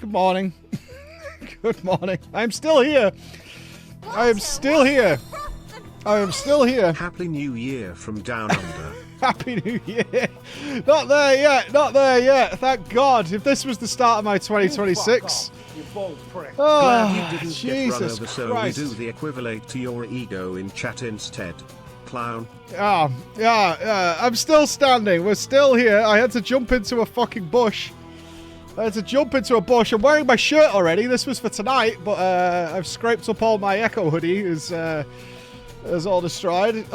Good morning. Good morning. I'm still here. I am still here. I am still here. Happy New Year from down under. Happy New Year. Not there yet. Not there yet. Thank God. If this was the start of my 2026. You bold prick. Oh, Glad you didn't Jesus get run over, so Christ. we do the equivalent to your ego in chat instead. Clown. Yeah. I'm still standing. We're still here. I had to jump into a fucking bush. I'm wearing my shirt already. This was for tonight, but I've scraped up all my Echo hoodie. Is all destroyed,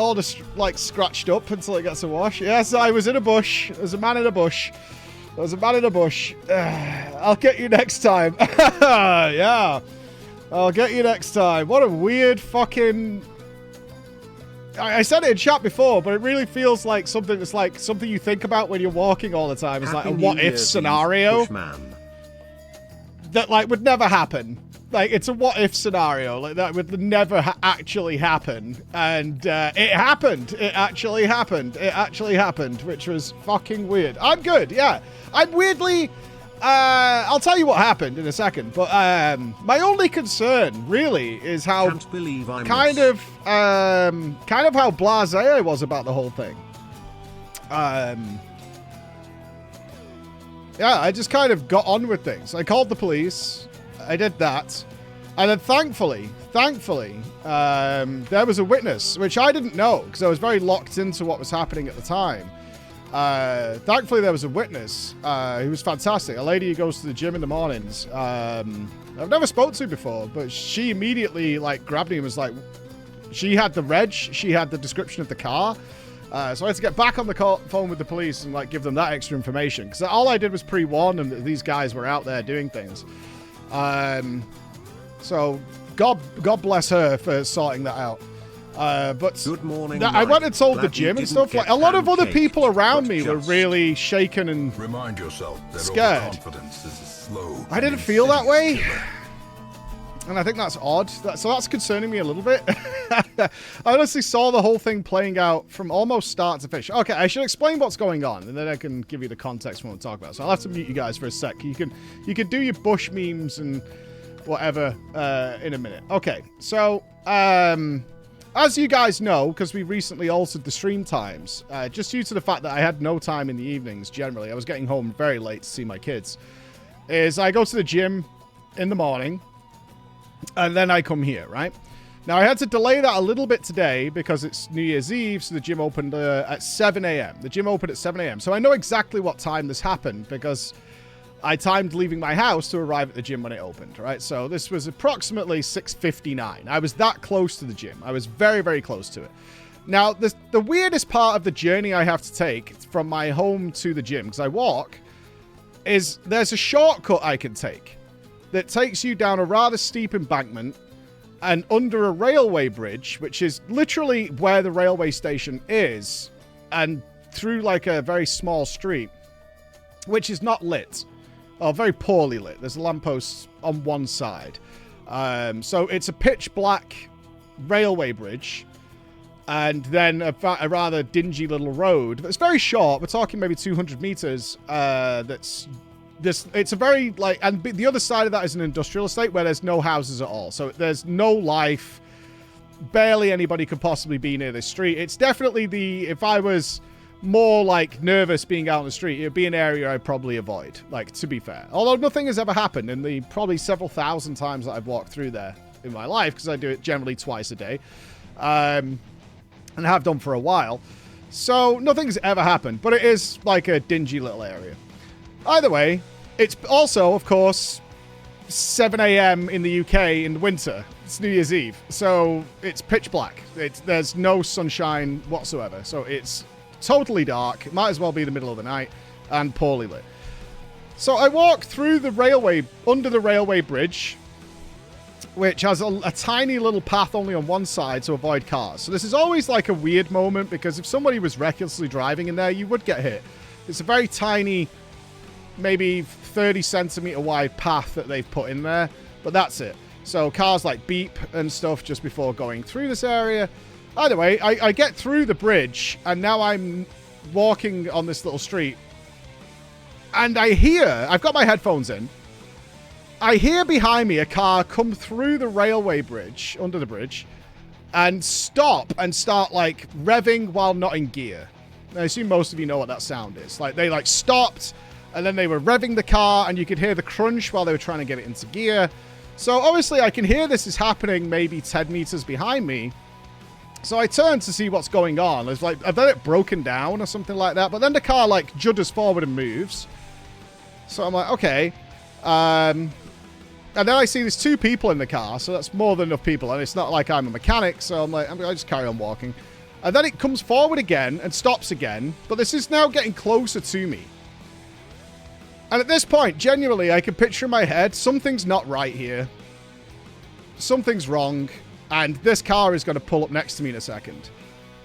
like scratched up until it gets a wash. Yes, I was in a bush. There's a man in a bush. I'll get you next time. Yeah, I'll get you next time. What a weird fucking. I said it in chat before, but it really feels like something that's like something you think about when you're walking all the time. It's Happy like a New what if Year, scenario Bushman. that like would never happen. Like it's a what if scenario like that would never actually happen, and it happened. It actually happened, which was fucking weird. I'm good. Yeah, I'm weirdly. I'll tell you what happened in a second, but my only concern really is how Can't believe I'm kind of how blasé I was about the whole thing. Yeah, I just kind of got on with things. I called the police. I did that. And then thankfully, there was a witness, which I didn't know because I was very locked into what was happening at the time. Thankfully, there was a witness who was fantastic. A lady who goes to the gym in the mornings. I've never spoke to before, but she immediately like grabbed me and was like, she had the reg, she had the description of the car. So I had to get back on the phone with the police and like give them that extra information because all I did was pre-warn them that these guys were out there doing things. So God bless her for sorting that out. But Good morning, I went and told the Glad you gym and didn't stuff. get Like a lot of other pancake, people around but me were just really shaken and Remind yourself that scared. overconfidence is a slow. I didn't feel that way. And I think that's odd. So that's concerning me a little bit. I honestly saw the whole thing playing out from almost start to finish. Okay, I should explain what's going on, and then I can give you the context when we talk about it. So I'll have to mute you guys for a sec. You can do your bush memes and whatever in a minute. Okay, so as you guys know, because we recently altered the stream times, just due to the fact that I had no time in the evenings generally, I was getting home very late to see my kids, is I go to the gym in the morning, and then I come here, right? Now, I had to delay that a little bit today because it's New Year's Eve, so the gym opened at 7 a.m. The gym opened at 7 a.m., so I know exactly what time this happened because I timed leaving my house to arrive at the gym when it opened, right? So this was approximately 6:59. I was that close to the gym. I was very, very close to it. Now, the weirdest part of the journey I have to take from my home to the gym, because I walk, is there's a shortcut I can take that takes you down a rather steep embankment and under a railway bridge, which is literally where the railway station is, and through like a very small street, which is not lit. Oh, very poorly lit. There's a lamppost on one side. So it's a pitch black railway bridge and then a rather dingy little road. It's very short. We're talking maybe 200 meters. It's a very like, and the other side of that is an industrial estate where there's no houses at all. So there's no life. Barely anybody could possibly be near this street. It's definitely if I was more like nervous being out on the street, it'd be an area I'd probably avoid, like, to be fair. Although nothing has ever happened in the probably several thousand times that I've walked through there in my life, because I do it generally twice a day, and have done for a while. So nothing's ever happened, but it is like a dingy little area. Either way, it's also, of course, 7 a.m. in the UK in the winter. It's New Year's Eve, so it's pitch black. There's no sunshine whatsoever, so it's totally dark. It might as well be the middle of the night and poorly lit. So I walk through the railway, under the railway bridge, which has a tiny little path only on one side to avoid cars. So this is always like a weird moment because if somebody was recklessly driving in there, you would get hit. It's a very tiny, maybe 30 centimeter wide path that they've put in there, but that's it. So cars like beep and stuff just before going through this area. Either way, I get through the bridge, and now I'm walking on this little street, and I hear, I've got my headphones in, I hear behind me a car come through the railway bridge, under the bridge, and stop and start, like, revving while not in gear. I assume most of you know what that sound is. Like, they, like, stopped, and then they were revving the car, and you could hear the crunch while they were trying to get it into gear. So, obviously, I can hear this is happening maybe 10 meters behind me. So, I turn to see what's going on. It's like, I've got it broken down or something like that. But then the car, like, judders forward and moves. So, I'm like, okay. And then I see there's 2 people in the car, so that's more than enough people. And it's not like I'm a mechanic, so I'm like, I just carry on walking. And then it comes forward again and stops again. But this is now getting closer to me. And at this point, genuinely, I can picture in my head, something's not right here. Something's wrong. And this car is going to pull up next to me in a second.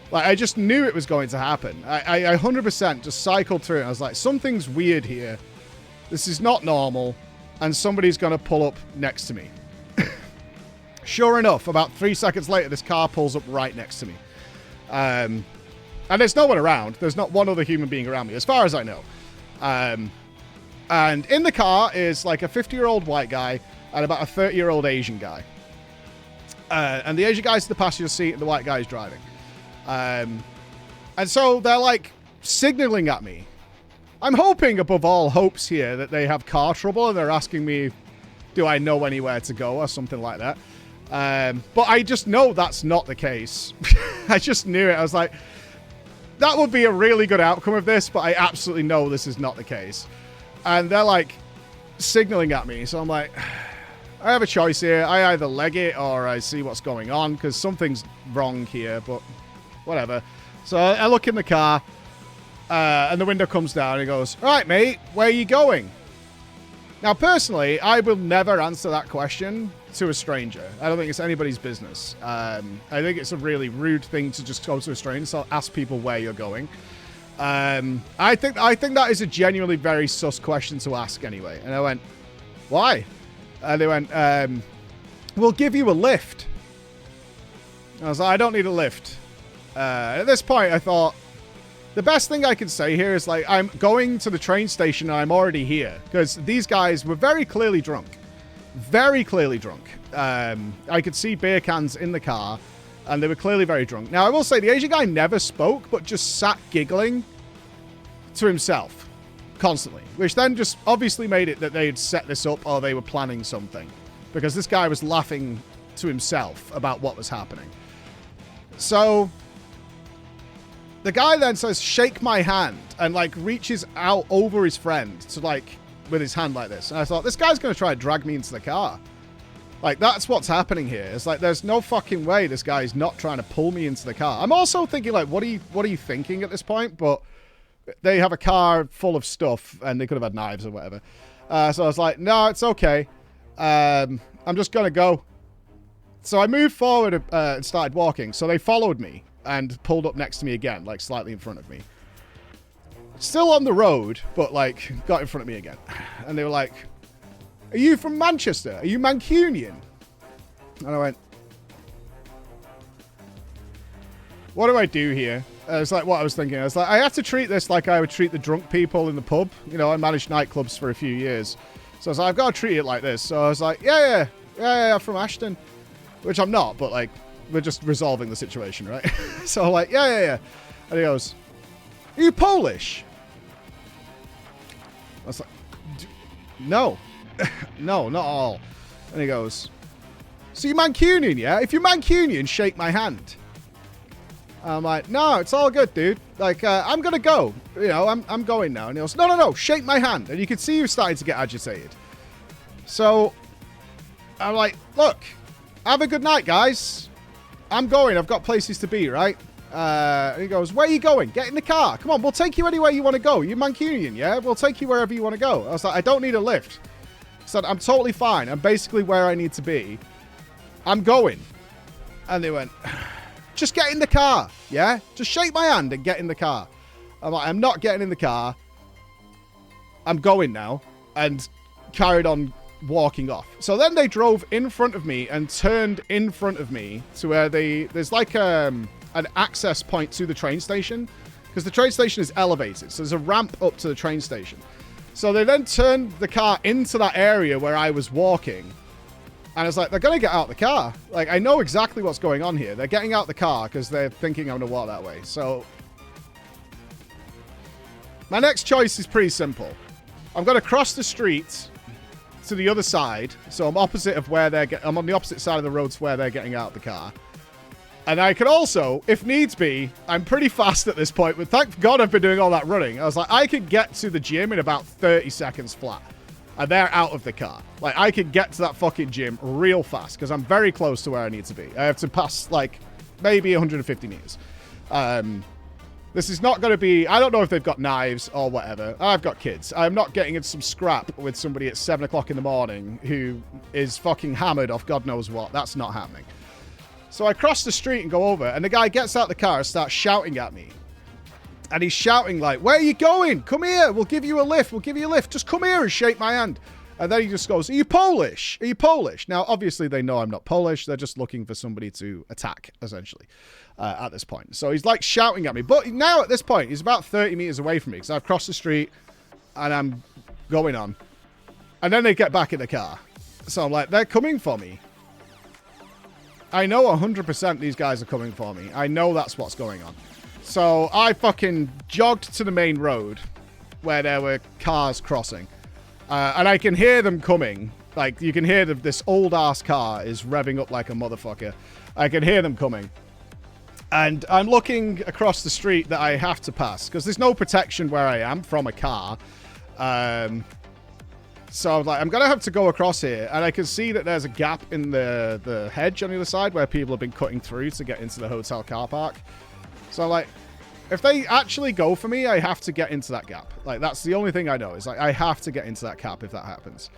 Like, I just knew it was going to happen. I 100% just cycled through it. I was like, something's weird here. This is not normal. And somebody's going to pull up next to me. Sure enough, about 3 seconds later, this car pulls up right next to me. And there's no one around. There's not one other human being around me, as far as I know. And in the car is like a 50-year-old white guy and about a 30-year-old Asian guy. And the Asian guy's in the passenger seat and the white guy's driving. And so they're like signaling at me. I'm hoping above all hopes here that they have car trouble and they're asking me, do I know anywhere to go or something like that. But I just know that's not the case. I just knew it. I was like, that would be a really good outcome of this, but I absolutely know this is not the case. And they're like signaling at me. So I'm like, I have a choice here. I either leg it or I see what's going on because something's wrong here, but whatever. So I look in the car. And the window comes down and he goes, all right, mate, where are you going? Now, personally, I will never answer that question to a stranger. I don't think it's anybody's business. I think it's a really rude thing to just go to a stranger, so ask people where you're going. I think that is a genuinely very sus question to ask anyway. And I went, why? And they went, we'll give you a lift. And I was like, I don't need a lift. At this point, I thought, the best thing I can say here is, like, I'm going to the train station and I'm already here. Because these guys were very clearly drunk. Very clearly drunk. I could see beer cans in the car. And they were clearly very drunk. Now, I will say, the Asian guy never spoke, but just sat giggling to himself. Constantly. Which then just obviously made it that they had set this up or they were planning something. Because this guy was laughing to himself about what was happening. So the guy then says, shake my hand, and, like, reaches out over his friend to, like, with his hand like this. And I thought, this guy's going to try and drag me into the car. Like, that's what's happening here. It's like, there's no fucking way this guy's not trying to pull me into the car. I'm also thinking, like, what are you thinking at this point? But they have a car full of stuff, and they could have had knives or whatever. So I was like, no, it's okay. I'm just going to go. So I moved forward and started walking. So they followed me and pulled up next to me again, like slightly in front of me. Still on the road, but, like, got in front of me again. And they were like, are you from Manchester? Are you Mancunian? And I went, what do I do here? It's like what I was thinking. I was like, I have to treat this like I would treat the drunk people in the pub. You know, I managed nightclubs for a few years. So I was like, I've got to treat it like this. So I was like, yeah, I'm from Ashton. Which I'm not, but, like, we're just resolving the situation, right? So I'm like, yeah. And he goes, are you Polish? I was like, no. No, not all. And he goes, so you're Mancunian, yeah? If you're Mancunian, shake my hand. I'm like, no, it's all good, dude. Like, I'm going to go. You know, I'm going now. And he goes, no, shake my hand. And you can see he was starting to get agitated. So I'm like, look, have a good night, guys. I'm going. I've got places to be, right? And he goes, where are you going? Get in the car. Come on, we'll take you anywhere you want to go. You're Mancunian, yeah? We'll take you wherever you want to go. I was like, I don't need a lift. I said, I'm totally fine. I'm basically where I need to be. I'm going. And they went, just get in the car, yeah? Just shake my hand and get in the car. I'm like, I'm not getting in the car. I'm going now. And carried on walking off. So then they drove in front of me and turned in front of me to where there's like an access point to the train station, because the train station is elevated. So there's a ramp up to the train station. So they then turned the car into that area where I was walking. And I was like, they're going to get out the car. Like, I know exactly what's going on here. They're getting out the car because they're thinking I'm going to walk that way. So my next choice is pretty simple. I'm going to cross the street to the other side. So I'm opposite of where I'm on the opposite side of the road to where they're getting out the car. And I could also, if needs be, I'm pretty fast at this point, but thank God I've been doing all that running. I was like, I could get to the gym in about 30 seconds flat. And they're out of the car. Like, I could get to that fucking gym real fast because I'm very close to where I need to be. I have to pass, like, maybe 150 meters. This is not going to be... I don't know if they've got knives or whatever. I've got kids. I'm not getting into some scrap with somebody at 7 o'clock in the morning who is fucking hammered off God knows what. That's not happening. So I cross the street and go over, and the guy gets out the car and starts shouting at me. And he's shouting like, where are you going? Come here. We'll give you a lift. We'll give you a lift. Just come here and shake my hand. And then he just goes, are you Polish? Are you Polish? Now, obviously, they know I'm not Polish. They're just looking for somebody to attack, essentially, at this point. So he's like shouting at me. But now at this point, he's about 30 meters away from me because I've crossed the street and I'm going on. And then they get back in the car. So I'm like, they're coming for me. I know 100% these guys are coming for me. I know that's what's going on. So I fucking jogged to the main road where there were cars crossing. And I can hear them coming. Like, you can hear this old-ass car is revving up like a motherfucker. I can hear them coming. And I'm looking across the street that I have to pass because there's no protection where I am from a car. So I was like, I'm going to have to go across here. And I can see that there's a gap in the hedge on the other side where people have been cutting through to get into the hotel car park. So I'm like, if they actually go for me, I have to get into that gap. Like, that's the only thing I know is, like, I have to get into that gap if that happens.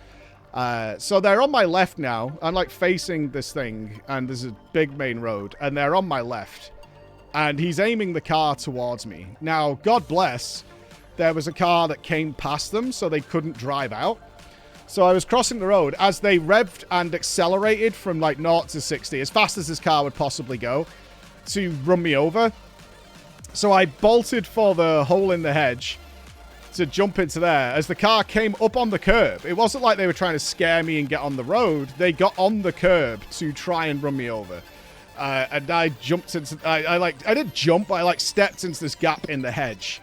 So they're on my left now. I'm, like, facing this thing, and there's a big main road, and they're on my left. And he's aiming the car towards me. Now, God bless, there was a car that came past them, so they couldn't drive out. So I was crossing the road as they revved and accelerated from, like, 0 to 60, as fast as this car would possibly go, to run me over. So I bolted for the hole in the hedge to jump into there as the car came up on the curb. It wasn't like they were trying to scare me and get on the road. They got on the curb to try and run me over. And I jumped into... I didn't jump, but I, like, stepped into this gap in the hedge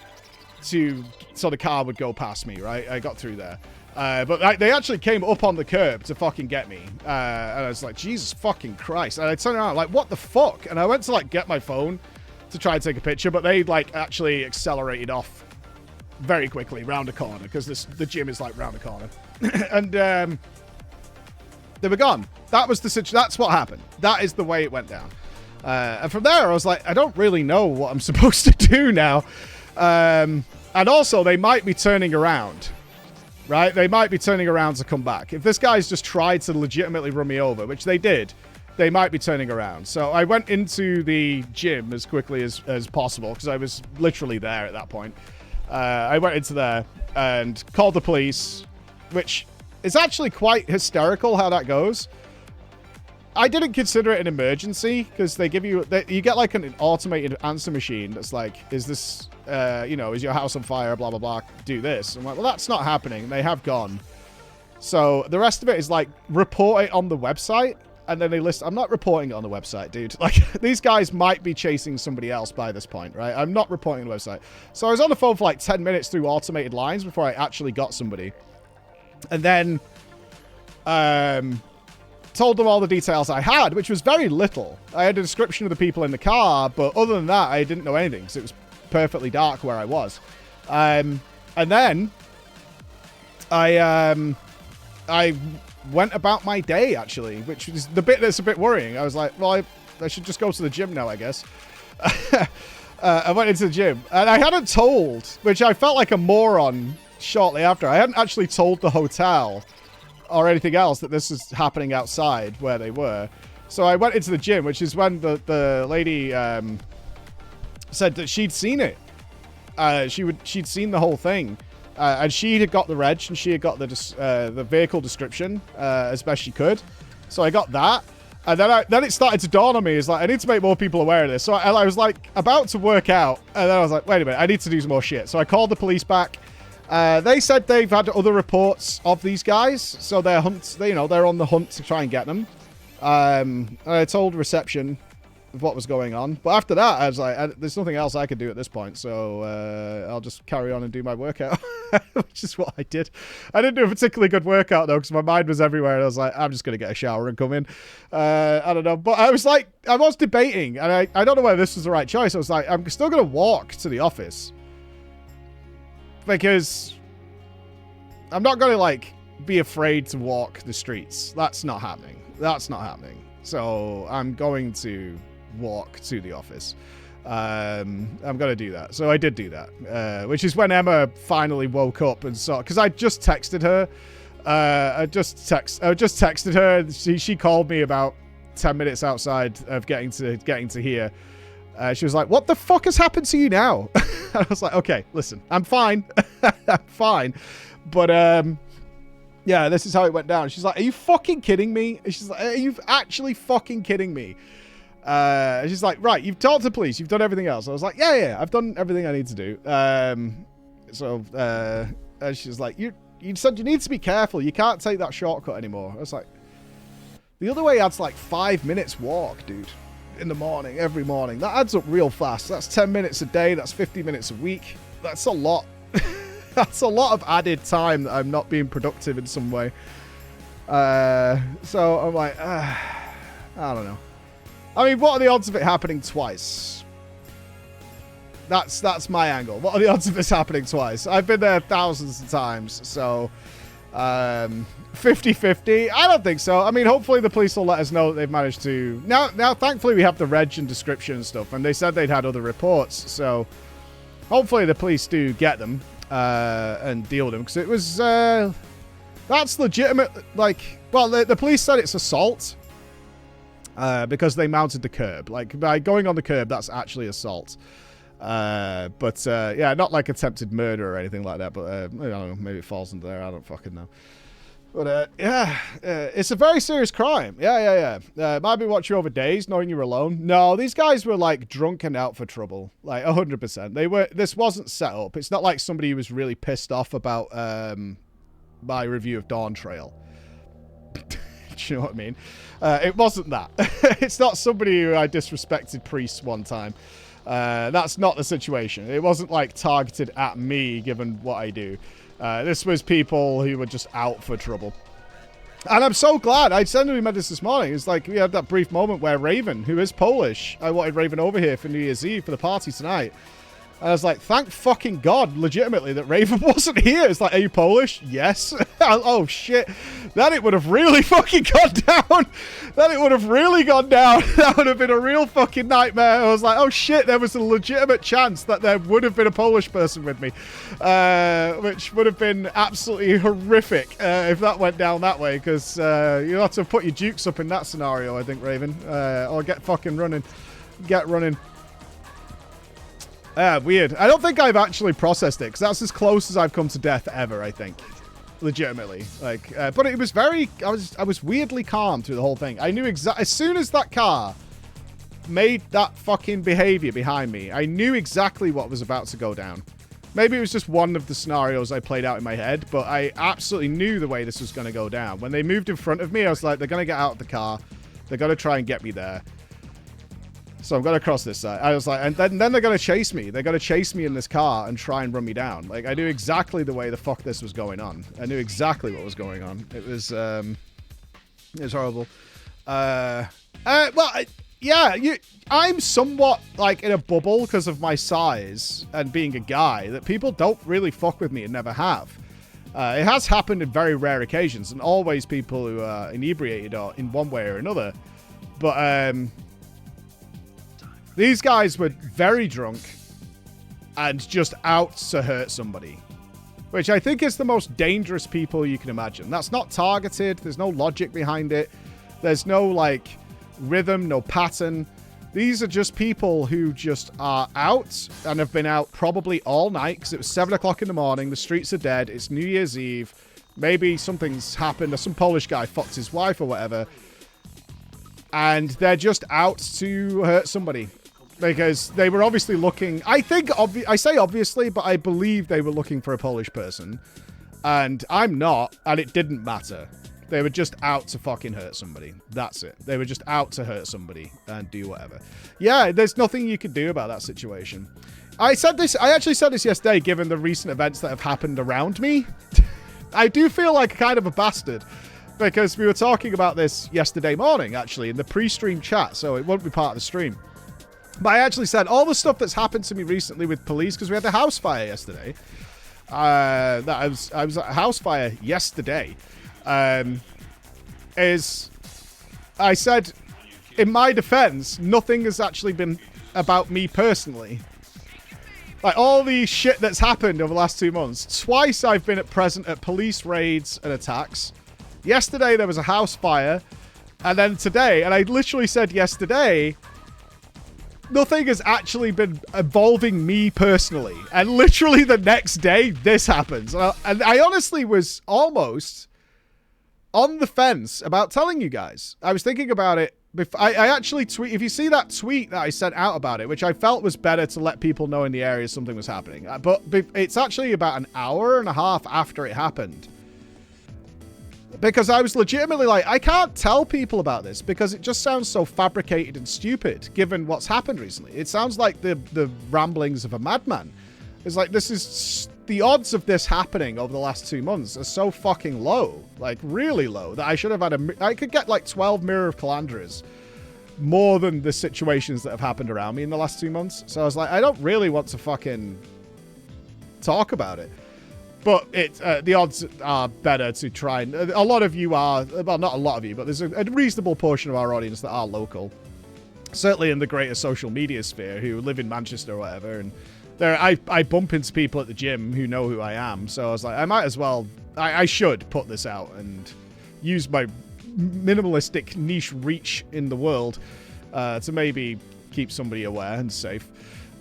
so the car would go past me, right? I got through there. But they actually came up on the curb to fucking get me. And I was like, Jesus fucking Christ. And I turned around, like, what the fuck? And I went to, like, get my phone to try and take a picture, but they, like, actually accelerated off very quickly round a corner because the gym is, like, round a corner. And they were gone. That was the situation. That's what happened. That is the way it went down. And from there, I was like, I don't really know what I'm supposed to do now. And also, they might be turning around. Right? They might be turning around to come back. If this guy's just tried to legitimately run me over, which they did, they might be turning around. So I went into the gym as quickly as possible because I was literally there at that point. I went into there and called the police, which is actually quite hysterical how that goes. I didn't consider it an emergency because they give you... you get like an automated answer machine that's like, is this... is your house on fire, blah, blah, blah, do this. I'm like, well, that's not happening. They have gone. So the rest of it is like, report it on the website. And then they list, I'm not reporting it on the website, dude. Like, these guys might be chasing somebody else by this point, right? I'm not reporting on the website. So I was on the phone for like 10 minutes through automated lines before I actually got somebody. And then, told them all the details I had, which was very little. I had a description of the people in the car, but other than that, I didn't know anything. So it was perfectly dark where I was. And then I went about my day, actually, which is the bit that's a bit worrying. I was like, well, I should just go to the gym now, I guess. I went into the gym, and I hadn't told, which I felt like a moron shortly after. I hadn't actually told the hotel or anything else that this was happening outside where they were. So I went into the gym, which is when the lady said that she'd seen it. She'd seen the whole thing. And she had got the reg, and she had got the vehicle description as best she could. So I got that, and then it started to dawn on me. It's like, I need to make more people aware of this. So I was like about to work out, and then I was like, wait a minute, I need to do some more shit. So I called the police back, They said they've had other reports of these guys, so they're they're on the hunt to try and get them. I told reception of what was going on, but after that, I was like, there's nothing else I could do at this point, so I'll just carry on and do my workout, which is what I did. I didn't do a particularly good workout though, because my mind was everywhere, and I was like, I'm just gonna get a shower and come in. I don't know, but I was debating, and I don't know whether this was the right choice. I was like, I'm still gonna walk to the office because I'm not gonna like be afraid to walk the streets. That's not happening. So I'm going to walk to the office. I'm gonna do that. So I did do that, which is when Emma finally woke up and saw, because I just texted her. I just texted her. She called me about 10 minutes outside of getting to here. She was like, "What the fuck has happened to you now?" I was like, "Okay, listen, I'm fine. I'm fine." But yeah, this is how it went down. She's like, "Are you fucking kidding me?" She's like, "Are you actually fucking kidding me?" She's like, "Right, you've talked to police, you've done everything else." I was like, yeah, I've done everything I need to do. She's like, you said you need to be careful. You can't take that shortcut anymore. I was like, the other way adds like 5 minutes walk, dude, in the morning, every morning. That adds up real fast. That's 10 minutes a day. That's 50 minutes a week. That's a lot. That's a lot of added time that I'm not being productive in some way. So I'm like, I don't know. I mean, what are the odds of it happening twice? That's my angle. What are the odds of this happening twice? I've been there thousands of times, so 50-50. I don't think so. I mean, hopefully the police will let us know that they've managed to. Now, thankfully, we have the reg and description and stuff, and they said they'd had other reports, so hopefully the police do get them and deal with them, because it was that's legitimate. Like, well, the police said it's assault because they mounted the curb. Like, by going on the curb, that's actually assault. Yeah, not like attempted murder or anything like that, but I don't know, maybe it falls into there. I don't fucking know. But it's a very serious crime. Yeah. Might be what you over days, knowing you're alone. No, these guys were like drunk and out for trouble, like 100%. They were. This wasn't set up. It's not like somebody who was really pissed off about my review of Dawn Trail. Do you know what I mean? It wasn't that. It's not somebody who I disrespected priests one time. That's not the situation. It wasn't like targeted at me, given what I do. This was people who were just out for trouble. And I'm so glad. I said we met this morning. It's like we had that brief moment where Raven, who is Polish, I wanted Raven over here for New Year's Eve for the party tonight. And I was like, thank fucking God, legitimately, that Raven wasn't here. It's like, are you Polish? Yes. Oh, shit. Then it would have really fucking gone down. That would have been a real fucking nightmare. I was like, oh, shit, there was a legitimate chance that there would have been a Polish person with me. Which would have been absolutely horrific if that went down that way. Because you'll have to put your dukes up in that scenario, I think, Raven. Or get fucking running. Get running. Weird. I don't think I've actually processed it, because that's as close as I've come to death ever, I think. Legitimately. Like, but it was very... I was weirdly calm through the whole thing. I knew exactly... As soon as that car made that fucking behavior behind me, I knew exactly what was about to go down. Maybe it was just one of the scenarios I played out in my head, but I absolutely knew the way this was going to go down. When they moved in front of me, I was like, they're going to get out of the car. They're going to try and get me there. So I'm going to cross this side. I was like, and then they're going to chase me. They're going to chase me in this car and try and run me down. Like, I knew exactly the way the fuck this was going on. I knew exactly what was going on. It was horrible. I'm somewhat like in a bubble because of my size and being a guy that people don't really fuck with me and never have. It has happened in very rare occasions, and always people who are inebriated or in one way or another. But these guys were very drunk and just out to hurt somebody, which I think is the most dangerous people you can imagine. That's not targeted. There's no logic behind it. There's no, like, rhythm, no pattern. These are just people who just are out and have been out probably all night, because it was 7 o'clock in the morning. The streets are dead. It's New Year's Eve. Maybe something's happened or some Polish guy fucked his wife or whatever. And they're just out to hurt somebody. because they were obviously looking. I think I say obviously, but I believe they were looking for a Polish person, and I'm not, and it didn't matter. They were just out to fucking hurt somebody. That's it. They were just out to hurt somebody and do whatever. Yeah, there's nothing you could do about that situation. I actually said this yesterday, given the recent events that have happened around me. I do feel like kind of a bastard, because we were talking about this yesterday morning, actually, in the pre-stream chat, so it won't be part of the stream. But I actually said all the stuff that's happened to me recently with police, because we had the house fire yesterday. I was at a house fire yesterday. Is I said, in my defense, nothing has actually been about me personally. Like, all the shit that's happened over the last 2 months, twice I've been present at police raids and attacks. Yesterday, there was a house fire. And then today, and I literally said yesterday, nothing has actually been involving me personally. And literally the next day, this happens. And I honestly was almost on the fence about telling you guys. I was thinking about it. I actually tweet. If you see that tweet that I sent out about it, which I felt was better to let people know in the area something was happening. But it's actually about an hour and a half after it happened. Because I was legitimately like, I can't tell people about this because it just sounds so fabricated and stupid given what's happened recently. It sounds like the ramblings of a madman. It's like, this is... The odds of this happening over the last 2 months are so fucking low, like really low, that I should have had I could get like 12 Mirror of Calandras more than the situations that have happened around me in the last 2 months. So I was like, I don't really want to fucking talk about it. But the odds are better to try and... A lot of you are... Well, not a lot of you, but there's a reasonable portion of our audience that are local. Certainly in the greater social media sphere, who live in Manchester or whatever, and... I bump into people at the gym who know who I am, so I was like, I might as well, I should put this out and use my minimalistic niche reach in the world to maybe keep somebody aware and safe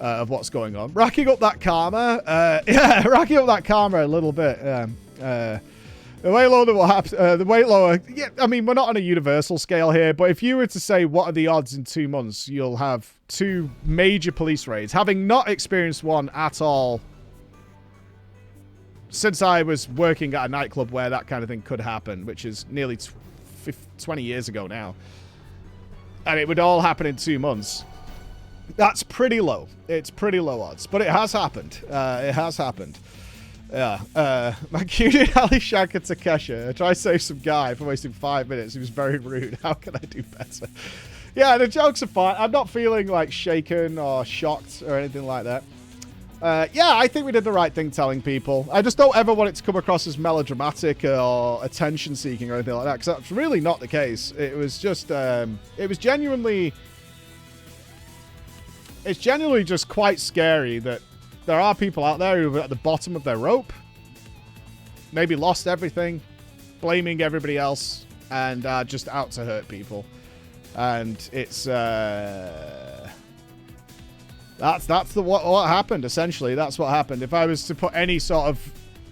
of what's going on. Racking up that karma, yeah, racking up that karma a little bit. The way lower will happen. The way lower. Yeah, I mean, we're not on a universal scale here, but if you were to say what are the odds in 2 months, you'll have 2 major police raids, having not experienced one at all since I was working at a nightclub where that kind of thing could happen, which is nearly 20 years ago now, and it would all happen in 2 months. That's pretty low. It's pretty low odds, but it has happened. It has happened. Yeah, my cutie Ali Shaka Takesha. I tried to save some guy for wasting 5 minutes. He was very rude. How can I do better? Yeah, the jokes are fine. I'm not feeling like shaken or shocked or anything like that. Yeah, I think we did the right thing telling people. I just don't ever want it to come across as melodramatic or attention-seeking or anything like that, because that's really not the case. It was just, it was genuinely... It's genuinely just quite scary that there are people out there who are at the bottom of their rope, maybe lost everything, blaming everybody else, and are just out to hurt people. And it's that's what happened, essentially. That's what happened. If I was to put any sort of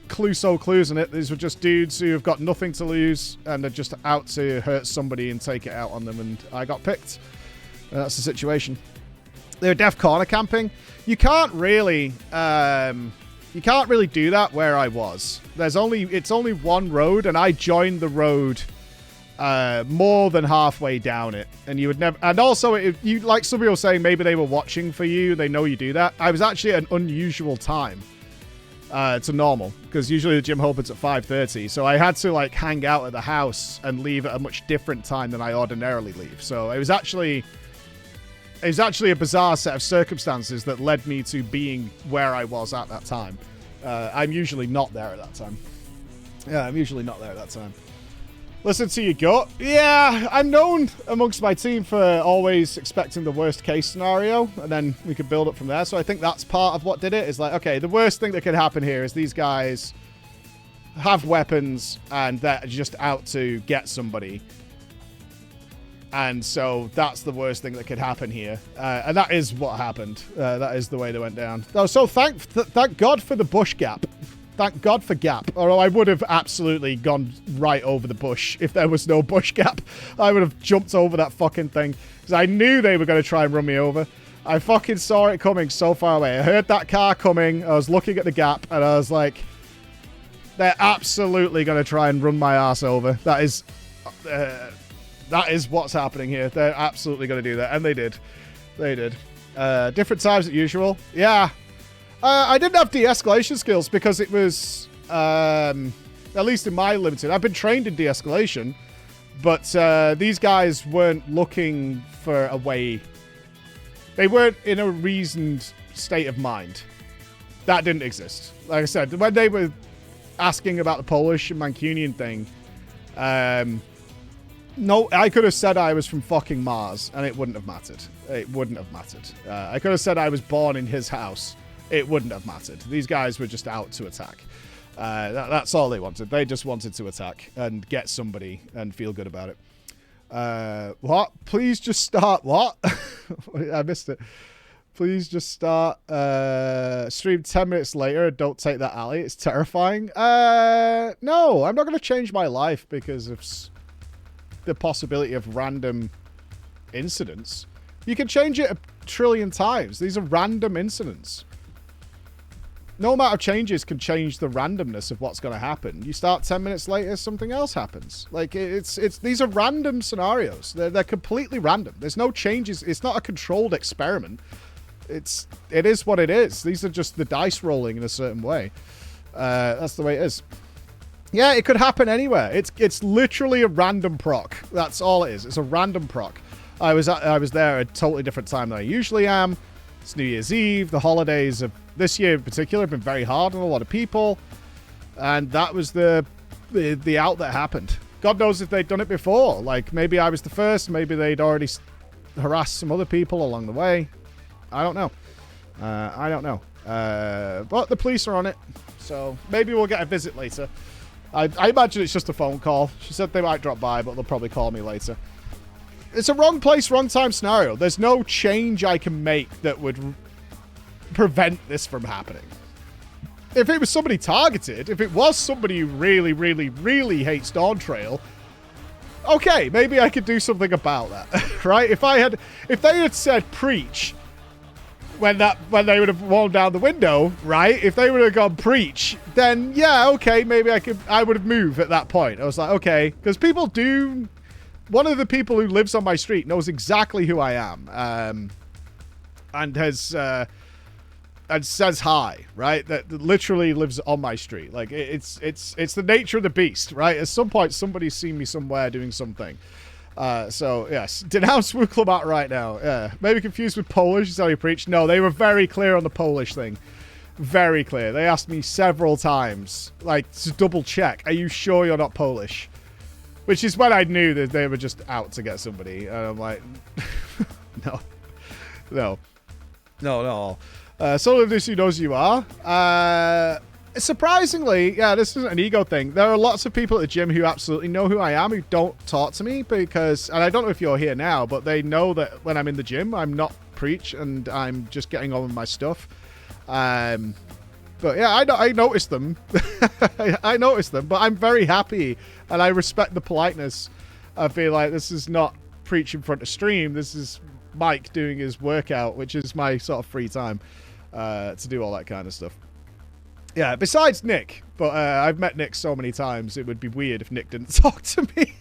clues in it, these were just dudes who have got nothing to lose and are just out to hurt somebody and take it out on them, and I got picked. And that's the situation. They were deaf corner camping. You can't really do that where I was. It's only one road, and I joined the road more than halfway down it, and you would never. And also, you like some people saying maybe they were watching for you. They know you do that. I was actually at an unusual time to normal, because usually the gym opens at 5:30, so I had to like hang out at the house and leave at a much different time than I ordinarily leave. So it was actually a bizarre set of circumstances that led me to being where I was at that time. I'm usually not there at that time. Yeah, I'm usually not there at that time. Listen to your gut. Yeah, I'm known amongst my team for always expecting the worst case scenario, and then we could build up from there. So I think that's part of what did it. Is like, okay, the worst thing that could happen here is these guys have weapons and they're just out to get somebody. And so that's the worst thing that could happen here. And that is what happened. That is the way they went down. Oh, so thank God for the bush gap. Thank God for gap. Or I would have absolutely gone right over the bush if there was no bush gap. I would have jumped over that fucking thing. Because I knew they were going to try and run me over. I fucking saw it coming so far away. I heard that car coming. I was looking at the gap, and I was like, they're absolutely going to try and run my ass over. That is what's happening here. They're absolutely going to do that, and they did. They did. Different times as usual. Yeah. I didn't have de-escalation skills because it was, at least in my limited, I've been trained in de-escalation, but these guys weren't looking for a way. They weren't in a reasoned state of mind. That didn't exist. Like I said, when they were asking about the Polish and Mancunian thing, no, I could have said I was from fucking Mars, and it wouldn't have mattered. It wouldn't have mattered. I could have said I was born in his house. It wouldn't have mattered. These guys were just out to attack. That's all they wanted. They just wanted to attack and get somebody and feel good about it. What? Please just start. What? I missed it. Please just start. Stream 10 minutes later. Don't take that alley. It's terrifying. No, I'm not going to change my life because of the possibility of random incidents. You can change it a trillion times. These are random incidents. No amount of changes can change the randomness of what's going to happen. You start 10 minutes later, something else happens. Like, these are random scenarios. They're completely random. There's no changes. It's not a controlled experiment. It is what it is. These are just the dice rolling in a certain way. That's the way it is. Yeah, it could happen anywhere. It's literally a random proc. That's all it is. It's a random proc. I was there at a totally different time than I usually am. It's New Year's Eve. The holidays of this year in particular have been very hard on a lot of people. And that was the out that happened. God knows if they'd done it before. Like, maybe I was the first. Maybe they'd already harassed some other people along the way. I don't know. I don't know. But the police are on it. So maybe we'll get a visit later. I imagine it's just a phone call. She said they might drop by, but they'll probably call me later. It's a wrong place, wrong time scenario. There's no change I can make that would prevent this from happening. If it was somebody targeted, if it was somebody who really, really, really hates Dawn Trail, okay, maybe I could do something about that, right? If they had said preach when they would have rolled down the window, right? If they would have gone preach, then yeah, okay, maybe I would have moved at that point. I was like, okay, because people do. One of the people who lives on my street knows exactly who I am, and has and says hi, right? That literally lives on my street. Like it's the nature of the beast, right? At some point, somebody's seen me somewhere doing something. So yes, denounce Wuklomat right now. Yeah, maybe confused with Polish. Is how you preach? No, they were very clear on the Polish thing. Very clear. They asked me several times, like, to double check. Are you sure you're not Polish? Which is when I knew that they were just out to get somebody. And I'm like, no. Someone of this who knows you are. Surprisingly, yeah, this isn't an ego thing. There are lots of people at the gym who absolutely know who I am, who don't talk to me because, and I don't know if you're here now, but they know that when I'm in the gym, I'm not preach and I'm just getting on with my stuff. But yeah, I noticed them. I noticed them, but I'm very happy and I respect the politeness. I feel like this is not preach in front of stream. This is Mike doing his workout, which is my sort of free time to do all that kind of stuff. Yeah, besides Nick, but I've met Nick so many times, it would be weird if Nick didn't talk to me.